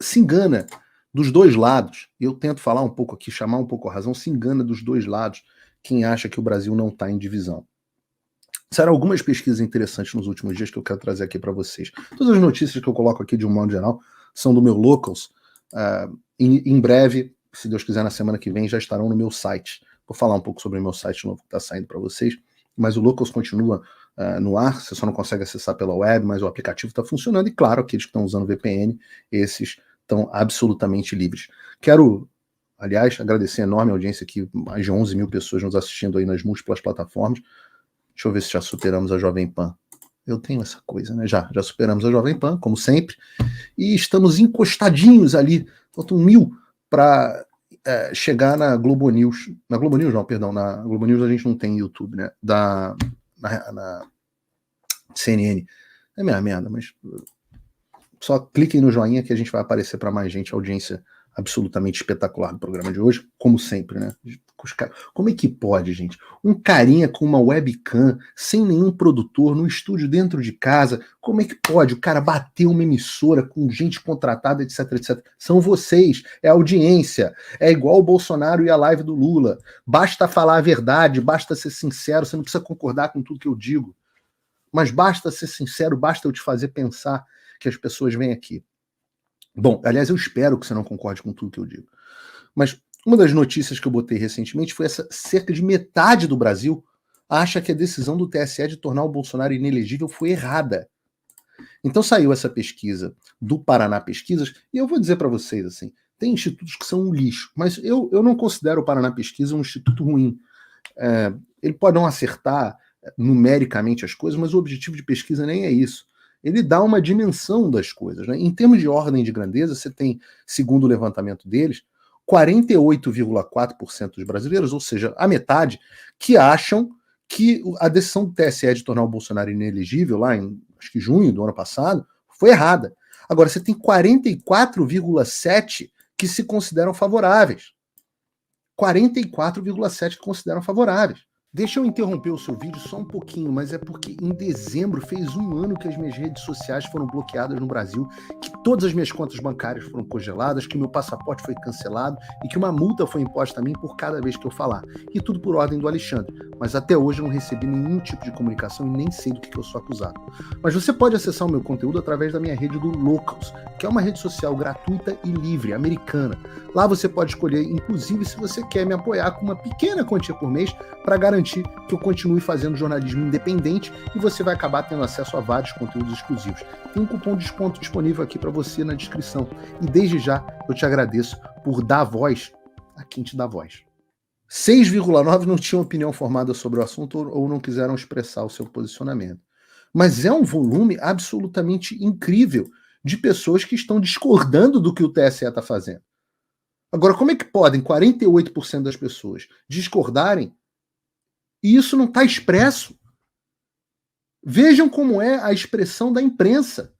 se engana dos dois lados. Eu tento falar um pouco aqui, chamar um pouco a razão, se engana dos dois lados quem acha que o Brasil não está em divisão. Saíram algumas pesquisas interessantes nos últimos dias que eu quero trazer aqui para vocês. Todas as notícias que eu coloco aqui de um modo geral são do meu Locals. Em breve, se Deus quiser, na semana que vem, já estarão no meu site. Vou falar um pouco sobre o meu site novo que está saindo para vocês, mas o Locals continua no ar, você só não consegue acessar pela web, mas o aplicativo está funcionando, e claro, aqueles que estão usando VPN, esses estão absolutamente livres. Quero, aliás, agradecer a enorme audiência aqui, mais de 11 mil pessoas nos assistindo aí nas múltiplas plataformas. Deixa eu ver se já superamos a Jovem Pan. Eu tenho essa coisa, né? Já superamos a Jovem Pan, como sempre, e estamos encostadinhos ali, faltam 1000 para chegar na Globo News. Na Globo News não, perdão, na Globo News a gente não tem YouTube, né? Na CNN. É minha merda, mas só cliquem no joinha que a gente vai aparecer para mais gente, audiência absolutamente espetacular do programa de hoje, como sempre, né? Como é que pode, gente? Um carinha com uma webcam, sem nenhum produtor, no estúdio dentro de casa, como é que pode o cara bater uma emissora com gente contratada, etc, etc? São vocês, é a audiência, é igual o Bolsonaro e a live do Lula. Basta falar a verdade, basta ser sincero, você não precisa concordar com tudo que eu digo, mas basta ser sincero, basta eu te fazer pensar que as pessoas vêm aqui. Bom, aliás, eu espero que você não concorde com tudo que eu digo. Mas uma das notícias que eu botei recentemente foi essa: cerca de metade do Brasil acha que a decisão do TSE de tornar o Bolsonaro inelegível foi errada. Então saiu essa pesquisa do Paraná Pesquisas, e eu vou dizer para vocês assim, tem institutos que são um lixo, mas eu não considero o Paraná Pesquisa um instituto ruim. Ele pode não acertar numericamente as coisas, mas o objetivo de pesquisa nem é isso. Ele dá uma dimensão das coisas, né? Em termos de ordem de grandeza, você tem, segundo o levantamento deles, 48,4% dos brasileiros, ou seja, a metade, que acham que a decisão do TSE de tornar o Bolsonaro inelegível, lá em, acho que junho do ano passado, foi errada. Agora, você tem 44,7% que se consideram favoráveis. 44,7% que consideram favoráveis. Deixa eu interromper o seu vídeo só um pouquinho, mas é porque em dezembro fez um ano que as minhas redes sociais foram bloqueadas no Brasil, que todas as minhas contas bancárias foram congeladas, que meu passaporte foi cancelado e que uma multa foi imposta a mim por cada vez que eu falar. E tudo por ordem do Alexandre. Mas até hoje eu não recebi nenhum tipo de comunicação e nem sei do que eu sou acusado. Mas você pode acessar o meu conteúdo através da minha rede do Locals, que é uma rede social gratuita e livre, americana. Lá você pode escolher, inclusive, se você quer me apoiar com uma pequena quantia por mês para garantir que eu continue fazendo jornalismo independente, e você vai acabar tendo acesso a vários conteúdos exclusivos. Tem um cupom de desconto disponível aqui para você na descrição. E desde já eu te agradeço por dar voz a quem te dá voz. 6,9% não tinham opinião formada sobre o assunto ou não quiseram expressar o seu posicionamento. Mas é um volume absolutamente incrível de pessoas que estão discordando do que o TSE está fazendo. Agora, como é que podem 48% das pessoas discordarem e isso não está expresso? Vejam como é a expressão da imprensa.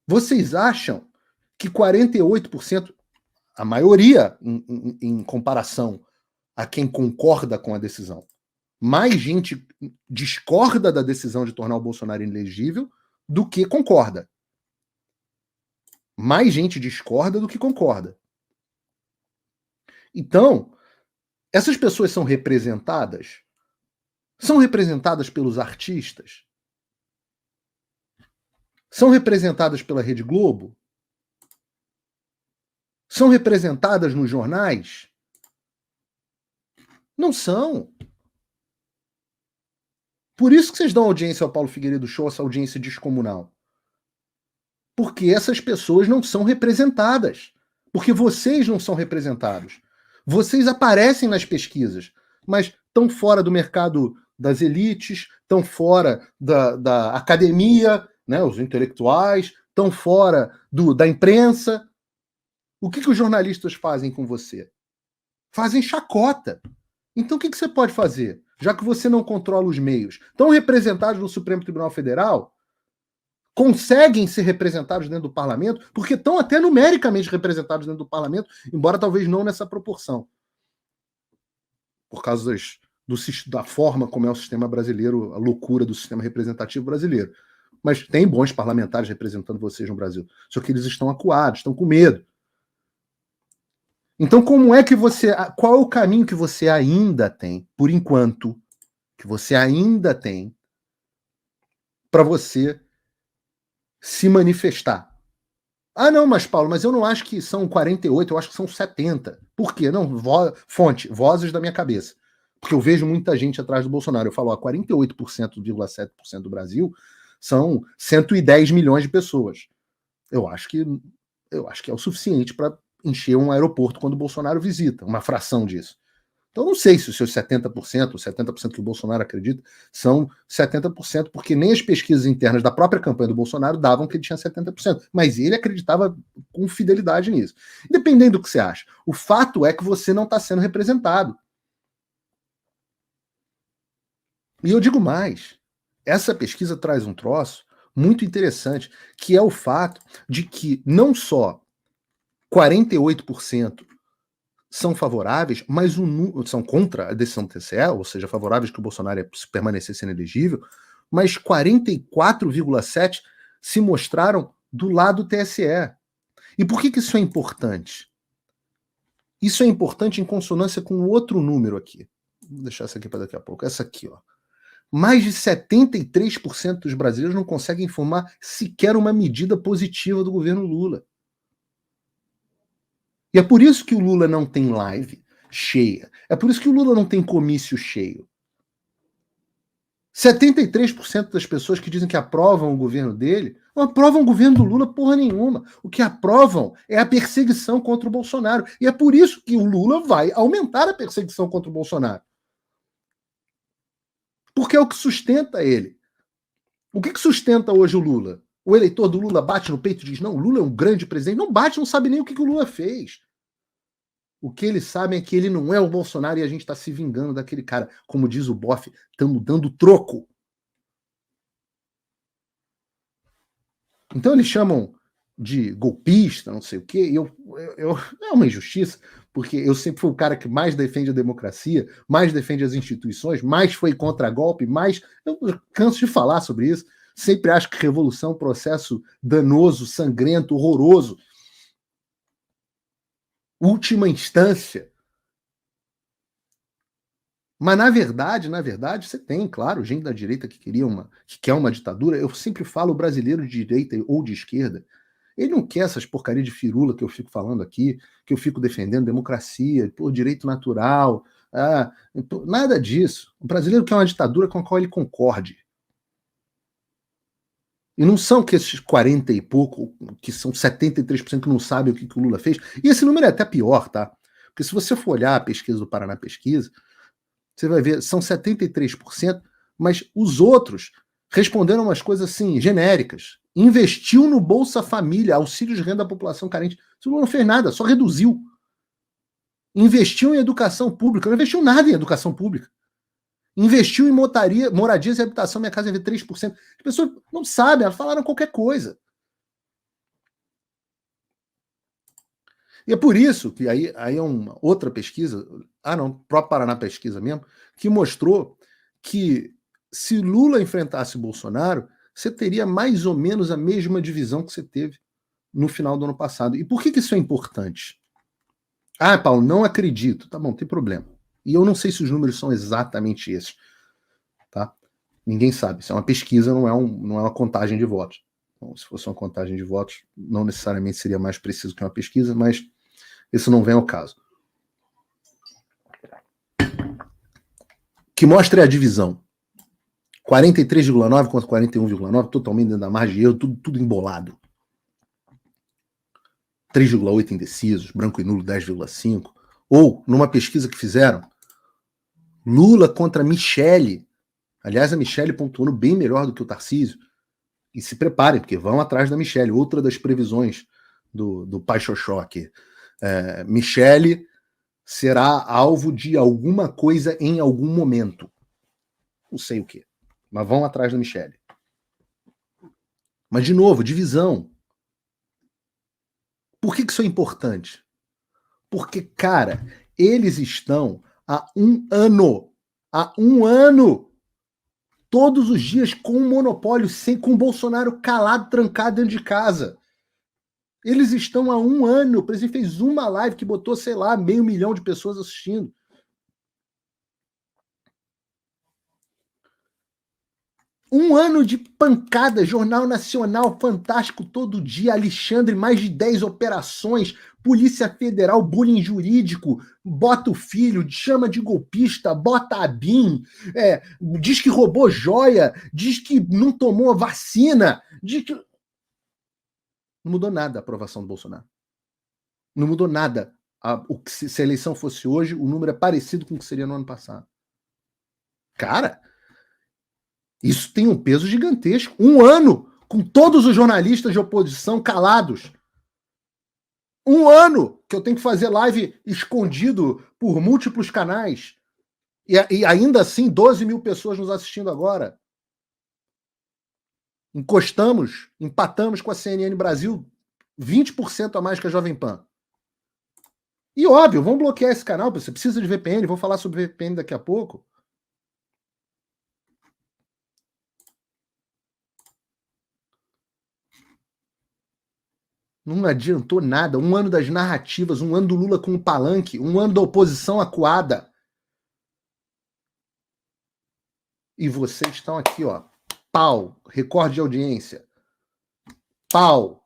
Vocês acham que 48%, a maioria em comparação a quem concorda com a decisão, mais gente discorda da decisão de tornar o Bolsonaro inelegível do que concorda. Mais gente discorda do que concorda. Então, essas pessoas são representadas? São representadas pelos artistas? São representadas pela Rede Globo? São representadas nos jornais? Não são. Por isso que vocês dão audiência ao Paulo Figueiredo Show, essa audiência descomunal. Porque essas pessoas não são representadas. Porque vocês não são representados. Vocês aparecem nas pesquisas, mas estão fora do mercado das elites, estão fora da academia, né, os intelectuais, estão fora da imprensa. O que os jornalistas fazem com você? Fazem chacota. Então o que você pode fazer? Já que você não controla os meios. Estão representados no Supremo Tribunal Federal? Conseguem ser representados dentro do parlamento? Porque estão até numericamente representados dentro do parlamento, embora talvez não nessa proporção. Por causa da forma como é o sistema brasileiro, a loucura do sistema representativo brasileiro. mas tem bons parlamentares representando vocês no Brasil. Só que eles estão acuados, estão com medo. Então, como é que você... Qual é o caminho que você ainda tem, por enquanto, que você ainda tem para você se manifestar? Ah, não, mas Paulo, mas eu não acho que são 48, eu acho que são 70. Por quê? Não, fonte, vozes da minha cabeça. Porque eu vejo muita gente atrás do Bolsonaro. Eu falo, ó, 48,7% do Brasil são 110 milhões de pessoas. Eu acho que é o suficiente para encher um aeroporto quando o Bolsonaro visita, uma fração disso. Então, não sei se os seus 70%, os 70% que o Bolsonaro acredita, são 70%, porque nem as pesquisas internas da própria campanha do Bolsonaro davam que ele tinha 70%. Mas ele acreditava com fidelidade nisso. Independente do que você acha, o fato é que você não está sendo representado. E eu digo mais, essa pesquisa traz um troço muito interessante, que é o fato de que não só 48% são favoráveis, mas são contra a decisão do TSE, ou seja, favoráveis que o Bolsonaro permanecesse sendo elegível, mas 44,7% se mostraram do lado do TSE. E por que isso é importante? Isso é importante em consonância com outro número aqui. Vou deixar essa aqui para daqui a pouco. Essa aqui, ó. Mais de 73% dos brasileiros não conseguem informar sequer uma medida positiva do governo Lula. E é por isso que o Lula não tem live cheia. É por isso que o Lula não tem comício cheio. 73% das pessoas que dizem que aprovam o governo dele não aprovam o governo do Lula porra nenhuma. O que aprovam é a perseguição contra o Bolsonaro. E é por isso que o Lula vai aumentar a perseguição contra o Bolsonaro. Porque é o que sustenta ele. O que sustenta hoje o Lula? O eleitor do Lula bate no peito e diz, não, o Lula é um grande presidente. Não bate, não sabe nem o que o Lula fez. O que eles sabem é que ele não é o Bolsonaro e a gente está se vingando daquele cara. Como diz o Boff, estamos dando troco. Então eles chamam de golpista, não sei o quê, e é uma injustiça, porque eu sempre fui o cara que mais defende a democracia, mais defende as instituições, mais foi contra golpe, mais... Eu canso de falar sobre isso. Sempre acho que revolução é um processo danoso, sangrento, horroroso. Última instância. Mas na verdade, você tem, claro, gente da direita que quer uma ditadura. Eu sempre falo, o brasileiro de direita ou de esquerda, ele não quer essas porcarias de firula que eu fico falando aqui, que eu fico defendendo democracia, direito natural, nada disso. O brasileiro quer uma ditadura com a qual ele concorde. E não são que esses 40 e pouco, que são 73% que não sabem o que o Lula fez. E esse número é até pior, tá? Porque se você for olhar a pesquisa do Paraná Pesquisa, você vai ver, são 73%, mas os outros responderam umas coisas assim, genéricas. Investiu no Bolsa Família, auxílio de renda à população carente. O Lula não fez nada, só reduziu. Investiu em educação pública, não investiu nada em educação pública. Investiu em moradias e habitação, Minha Casa Minha Vida 3%. As pessoas não sabem, elas falaram qualquer coisa. E é por isso que aí é uma outra pesquisa, próprio Paraná Pesquisa mesmo, que mostrou que se Lula enfrentasse Bolsonaro, você teria mais ou menos a mesma divisão que você teve no final do ano passado. E por que isso é importante? Paulo, não acredito. Tá bom, tem problema. E eu não sei se os números são exatamente esses. Tá? Ninguém sabe. Isso é uma pesquisa, não é uma contagem de votos. Bom, se fosse uma contagem de votos, não necessariamente seria mais preciso que uma pesquisa, mas isso não vem ao caso. Que mostra a divisão. 43,9 contra 41,9, totalmente dentro da margem de erro, tudo embolado. 3,8 indecisos, branco e nulo 10,5. Ou, numa pesquisa que fizeram, Lula contra Michele. Aliás, a Michele pontuando bem melhor do que o Tarcísio. E se preparem, porque vão atrás da Michele. Outra das previsões do Pai Xoxó aqui. Michele será alvo de alguma coisa em algum momento. Não sei o quê. Mas vão atrás da Michele. Mas, de novo, divisão. Por que isso é importante? Porque, cara, eles estão há um ano todos os dias com um monopólio, com o Bolsonaro calado, trancado dentro de casa. Eles estão há 1 ano, o presidente fez uma live que botou, sei lá, 500 mil de pessoas assistindo. Um ano de pancada, Jornal Nacional Fantástico todo dia, Alexandre, mais de 10 operações, Polícia Federal, bullying jurídico, bota o filho, chama de golpista, bota a BIM, diz que roubou joia, diz que não tomou vacina, diz que... Não mudou nada a aprovação do Bolsonaro. Não mudou nada. Se a eleição fosse hoje, o número é parecido com o que seria no ano passado. Cara... Isso tem um peso gigantesco. 1 ano com todos os jornalistas de oposição calados. 1 ano que eu tenho que fazer live escondido por múltiplos canais. E ainda assim, 12 mil pessoas nos assistindo agora. Empatamos com a CNN Brasil 20% a mais que a Jovem Pan. E óbvio, vamos bloquear esse canal. Você precisa de VPN, vou falar sobre VPN daqui a pouco. Não adiantou nada. 1 ano das narrativas, 1 ano do Lula com o palanque, 1 ano da oposição acuada. E vocês estão aqui, ó. Pau. Recorde de audiência. Pau.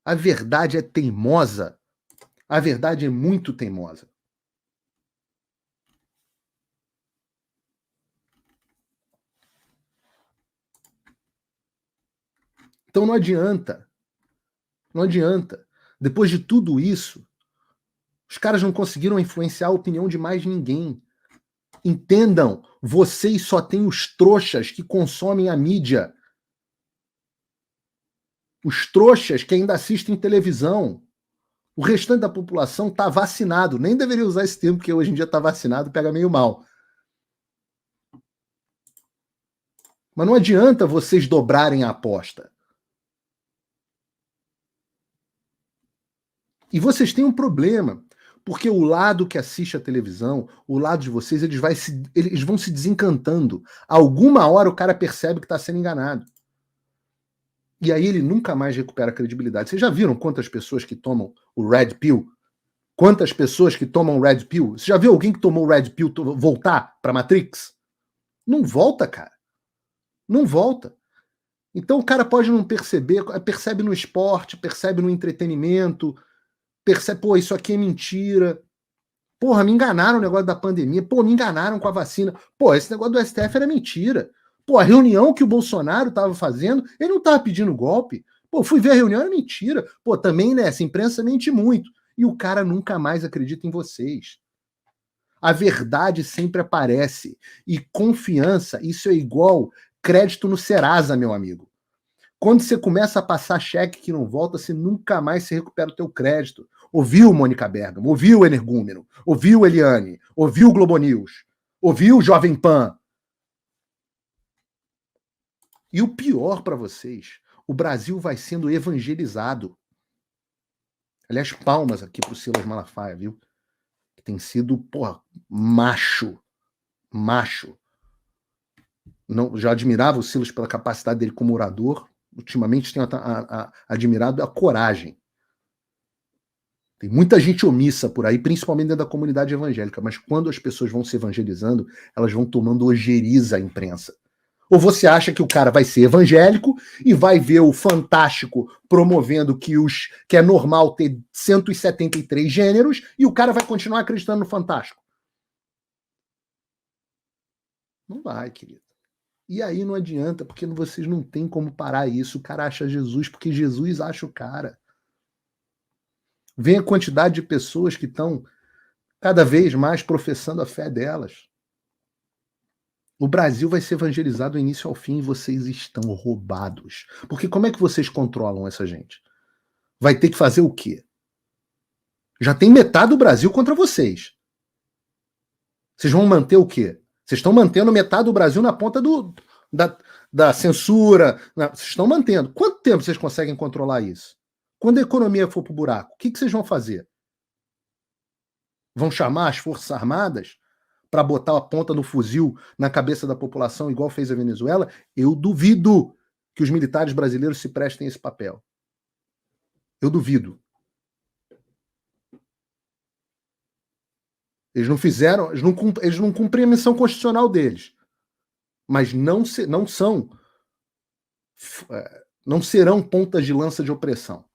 A verdade é teimosa. A verdade é muito teimosa. Então não adianta. Não adianta. Depois de tudo isso, os caras não conseguiram influenciar a opinião de mais ninguém. Entendam, vocês só têm os trouxas que consomem a mídia. Os trouxas que ainda assistem televisão. O restante da população está vacinado. Nem deveria usar esse termo, porque hoje em dia está vacinado, pega meio mal. Mas não adianta vocês dobrarem a aposta. E vocês têm um problema, porque o lado que assiste a televisão, o lado de vocês, eles vão se desencantando. Alguma hora o cara percebe que está sendo enganado. E aí ele nunca mais recupera a credibilidade. Vocês já viram quantas pessoas que tomam o Red Pill? Quantas pessoas que tomam Red Pill? Você já viu alguém que tomou Red Pill voltar para Matrix? Não volta, cara. Não volta. Então o cara pode não perceber, percebe no esporte, percebe no entretenimento, percebe, pô, isso aqui é mentira. Porra, me enganaram no negócio da pandemia. Pô, me enganaram com a vacina. Pô, esse negócio do STF era mentira. Pô, a reunião que o Bolsonaro estava fazendo, ele não estava pedindo golpe. Pô, fui ver a reunião, era mentira. Pô, também, né, essa imprensa mente muito. E o cara nunca mais acredita em vocês. A verdade sempre aparece. E confiança, isso é igual crédito no Serasa, meu amigo. Quando você começa a passar cheque que não volta, você nunca mais se recupera o teu crédito. Ouviu Mônica Bergamo, ouviu Energúmeno, ouviu Eliane, ouviu Globo News, ouviu Jovem Pan. E o pior para vocês, o Brasil vai sendo evangelizado. Aliás, palmas aqui pro Silas Malafaia, viu? Que tem sido, porra, macho. Não, já admirava o Silas pela capacidade dele como orador. Ultimamente tenho admirado a coragem. Tem muita gente omissa por aí, principalmente dentro da comunidade evangélica, mas quando as pessoas vão se evangelizando, elas vão tomando ojeriza à imprensa. Ou você acha que o cara vai ser evangélico e vai ver o Fantástico promovendo que é normal ter 173 gêneros e o cara vai continuar acreditando no Fantástico? Não vai, querido. E aí não adianta, porque vocês não têm como parar isso. O cara acha Jesus porque Jesus acha o cara. Vem a quantidade de pessoas que estão cada vez mais professando a fé delas. O Brasil vai ser evangelizado do início ao fim e vocês estão roubados. Porque como é que vocês controlam essa gente? Vai ter que fazer o quê? Já tem metade do Brasil contra vocês. Vocês vão manter o quê? Vocês estão mantendo metade do Brasil na ponta da censura. Vocês estão mantendo. Quanto tempo vocês conseguem controlar isso? Quando a economia for pro buraco, o que vocês vão fazer? Vão chamar as Forças Armadas para botar a ponta do fuzil na cabeça da população, igual fez a Venezuela, eu duvido que os militares brasileiros se prestem esse papel. Eu duvido. Eles não fizeram, eles não cumprem a missão constitucional deles. Mas não serão pontas de lança de opressão.